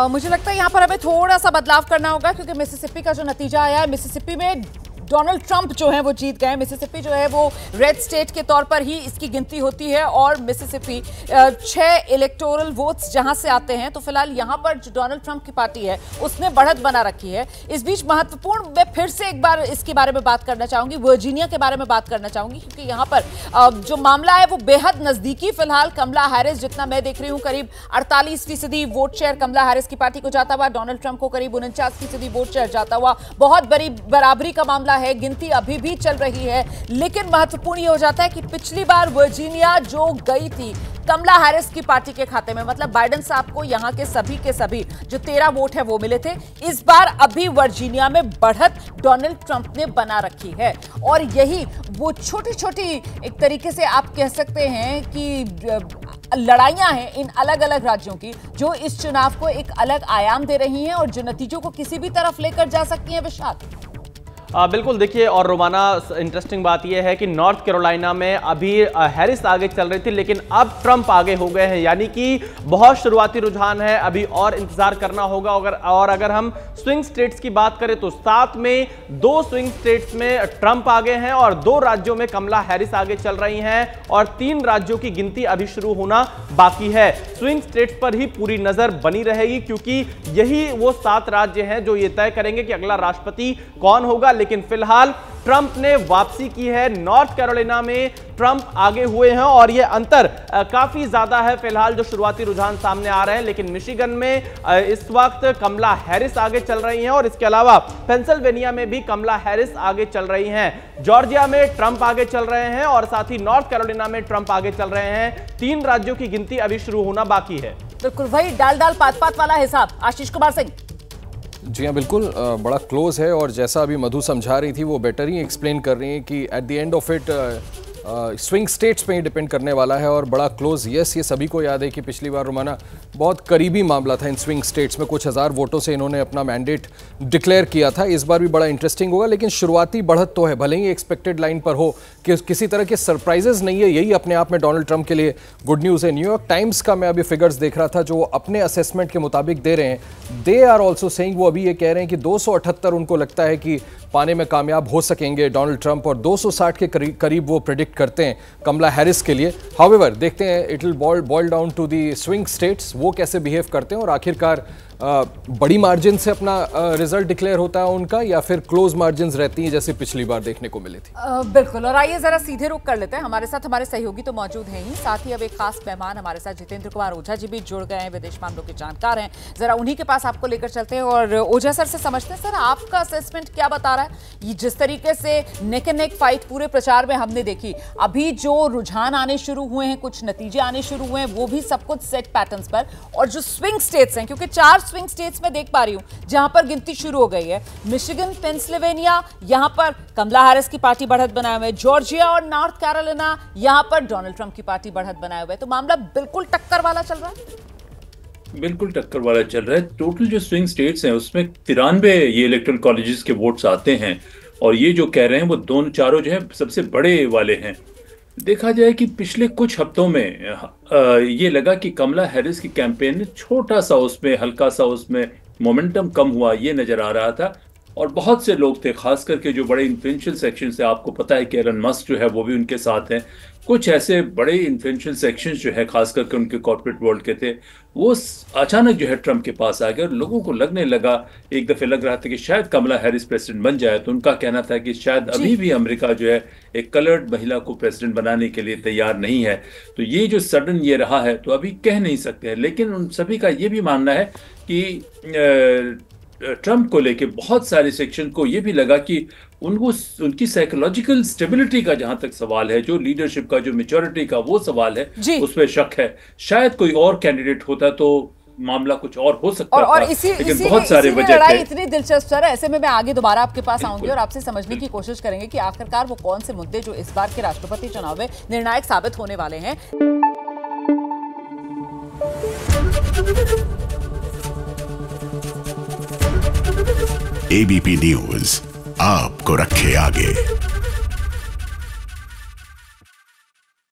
मुझे लगता है यहाँ पर हमें थोड़ा सा बदलाव करना होगा, क्योंकि मिसिसिपी का जो नतीजा आया है, मिसिसिपी में डोनाल्ड ट्रंप जो है वो जीत गए। मिसिसिपी जो है वो रेड स्टेट के तौर पर ही इसकी गिनती होती है और मिसिसिपी 6 इलेक्टोरल वोट्स जहां से आते हैं, तो फिलहाल यहां पर जो डोनाल्ड ट्रंप की पार्टी है उसने बढ़त बना रखी है। इस बीच महत्वपूर्ण, मैं फिर से एक बार इसके बारे में बात करना चाहूंगी, वर्जीनिया के बारे में बात करना चाहूंगी, क्योंकि यहां पर जो मामला है वो बेहद नजदीकी। फिलहाल कमला हैरिस, जितना मैं देख रही हूं, करीब 48% वोट शेयर कमला हैरिस की पार्टी को जाता हुआ, डोनाल्ड ट्रंप को करीब 49% वोट शेयर जाता हुआ। बहुत बड़ी बराबरी का मामला है, गिनती अभी भी चल रही है। लेकिन महत्वपूर्ण यह हो जाता है कि पिछली बार वर्जीनिया जो गई थी कमला हैरिस की पार्टी के खाते में, मतलब बाइडेन साहब को यहां के सभी जो 13 वोट है वो मिले थे। इस बार अभी वर्जीनिया में बढ़त डोनाल्ड ट्रंप ने बना रखी है, और यही वो छोटी छोटी एक तरीके से आप कह सकते हैं कि लड़ाइयां हैं इन अलग अलग राज्यों की, जो इस चुनाव को एक अलग आयाम दे रही हैं और जो नतीजों को किसी भी तरफ लेकर जा सकती हैं। विशाल, बिल्कुल, देखिए, और रोमाना, इंटरेस्टिंग बात यह है कि नॉर्थ कैरोलिना में अभी हैरिस आगे चल रही थी, लेकिन अब ट्रंप आगे हो गए हैं, यानी कि बहुत शुरुआती रुझान है, अभी और इंतजार करना होगा। और अगर हम स्विंग स्टेट्स की बात करें तो 7 में 2 स्विंग स्टेट्स में ट्रंप आगे हैं और 2 राज्यों में कमला हैरिस आगे चल रही हैं, और 3 राज्यों की गिनती अभी शुरू होना बाकी है। स्विंग स्टेट्स पर ही पूरी नजर बनी रहेगी, क्योंकि यही वो 7 राज्य हैं जो ये तय करेंगे कि अगला राष्ट्रपति कौन होगा। लेकिन फिलहाल ट्रंप ने वापसी की है। नॉर्थ कैरोलिना में ट्रंप आगे हुए हैं और यह अंतर काफी ज्यादा है फिलहाल, जो शुरुआती रुझान सामने आ रहे हैं। लेकिन मिशिगन में इस वक्त कमला हैरिस आगे चल रही हैं, और इसके अलावा पेंसिल्वेनिया में भी कमला हैरिस आगे चल रही हैं। जॉर्जिया में ट्रंप आगे चल रहे हैं और साथ ही नॉर्थ कैरोलिना में ट्रंप आगे चल रहे हैं। 3 राज्यों की गिनती अभी शुरू होना बाकी है। बिल्कुल वही डाल पात वाला हिसाब। आशीष कुमार सिंह। जी हाँ, बिल्कुल, बड़ा क्लोज है, और जैसा अभी मधु समझा रही थी वो बेटर ही एक्सप्लेन कर रही हैं कि at the end of it swing states पे ही डिपेंड करने वाला है, और बड़ा क्लोज। यस, ये सभी को याद है कि पिछली बार रोमाना बहुत करीबी मामला था इन स्विंग स्टेट्स में, कुछ हज़ार वोटों से इन्होंने अपना मैंडेट डिक्लेयर किया था। इस बार भी बड़ा इंटरेस्टिंग होगा, लेकिन शुरुआती बढ़त तो है, भले ही एक्सपेक्टेड लाइन पर हो, कि किसी तरह के सरप्राइजेस नहीं है। यही अपने आप में डोनाल्ड ट्रंप के लिए गुड न्यूज़ है। न्यूयॉर्क टाइम्स का मैं अभी फिगर्स देख रहा था, जो अपने असेसमेंट के मुताबिक दे रहे हैं। दे आर ऑल्सो सेइंग, वो अभी ये कह रहे हैं कि 278 उनको लगता है कि पाने में कामयाब हो सकेंगे डोनाल्ड ट्रंप, और 260 के करीब वो प्रेडिक्ट करते हैं कमला हैरिस के लिए। हाउएवर, देखते हैं, it will boil down to the swing states, वो कैसे बिहेव करते हैं, और आखिरकार बड़ी मार्जिन से अपना रिजल्ट डिक्लेयर होता है उनका, या फिर क्लोज मार्जिन रहती हैं जैसे पिछली बार देखने को मिली थी। बिल्कुल, और आइए जरा सीधे रुख कर लेते हैं। हमारे साथ हमारे सहयोगी तो मौजूद हैं ही, साथ ही अब एक खास मेहमान हमारे साथ जितेंद्र कुमार ओझा जी भी जुड़ गए हैं, विदेश मामलों के जानकार हैं। जरा उन्हीं के पास आपको लेकर चलते हैं और ओझा सर से समझते हैं। सर, आपका असेसमेंट क्या बता रहा है? ये जिस तरीके से नेक एंड नेक फाइट पूरे प्रचार में हमने देखी, अभी जो रुझान आने शुरू हुए हैं, कुछ नतीजे आने शुरू हुए हैं, वो भी सब कुछ सेट पैटर्न्स पर, और जो स्विंग स्टेट्स हैं, क्योंकि 4 स्विंग स्टेट्स में देख पा रही हूं जहां पर गिनती शुरू हो गई है, मिशिगन, पेंसिल्वेनिया, यहां पर कमला हैरिस की पार्टी बढ़त बनाए हुए, जॉर्जिया और नॉर्थ कैरोलिना, यहां पर डोनाल्ड ट्रंप की पार्टी बढ़त बनाए हुए। तो मामला बिल्कुल टक्कर वाला चल रहा है। बिल्कुल टक्कर वाला चल रहा है। टोटल जो स्विंग स्टेट्स हैं उसमें 93 ये इलेक्टोरल कॉलेजेस के वोट्स आते हैं, और ये जो कह रहे हैं वो दोनों चारों जो है सबसे बड़े वाले हैं। देखा जाए कि पिछले कुछ हफ्तों में ये लगा कि कमला हैरिस की कैंपेन ने छोटा सा उसमें, हल्का सा उसमें मोमेंटम कम हुआ, ये नजर आ रहा था। और बहुत से लोग थे, खास करके जो बड़े इन्फ्लुएंशियल सेक्शन से, आपको पता है कि एलन मस्क जो है वो भी उनके साथ हैं, कुछ ऐसे बड़े इन्फ्लुएंशियल सेक्शन जो है खास करके उनके कॉर्पोरेट वर्ल्ड के थे, वो अचानक जो है ट्रंप के पास आ गए, और लोगों को लगने लगा, एक दफे लग रहा था कि शायद कमला हैरिस प्रेसिडेंट बन जाए। तो उनका कहना था कि शायद अभी भी अमेरिका जो है एक कलर्ड महिला को प्रेसिडेंट बनाने के लिए तैयार नहीं है। तो ये जो सडन ये रहा है, तो अभी कह नहीं सकते हैं। लेकिन उन सभी का ये भी मानना है कि ट्रंप को लेके बहुत सारे सेक्शन को ये भी लगा कि उनको उनकी साइकोलॉजिकल स्टेबिलिटी का जहां तक सवाल है, जो लीडरशिप का, जो मैच्योरिटी का वो सवाल है, उसमें शक है। शायद कोई और कैंडिडेट होता तो मामला कुछ और हो सकता था, लेकिन बहुत सारे वजह थे। इतनी दिलचस्प है, ऐसे में मैं आगे दोबारा आपके पास आऊंगी और आपसे समझने की कोशिश करेंगे कि आखिरकार वो कौन से मुद्दे जो इस बार के राष्ट्रपति चुनाव में निर्णायक साबित होने वाले हैं। एबीपी न्यूज आपको रखे आगे।